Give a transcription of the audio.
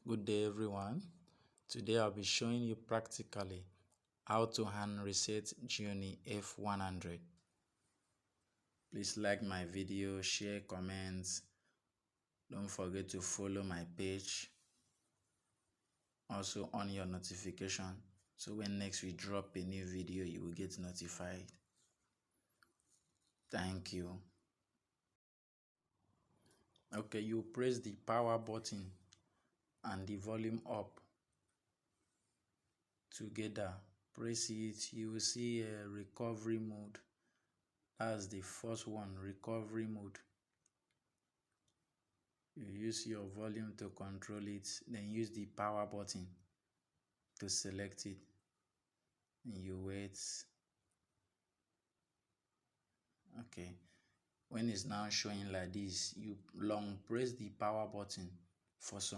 Good day everyone. Today I'll be showing you practically how to hand reset gionee f100. Please like my video, share, comments. Don't forget to follow my page. Also on your notification so when next we drop a new video you will get notified. Thank you. Okay, you press the power button and the volume up together. Press it, you will see a recovery mode. That's the first one, recovery mode. You use your volume to control it, then use the power button to select it. And you wait. Okay. When it's now showing like this, you long press the power button for some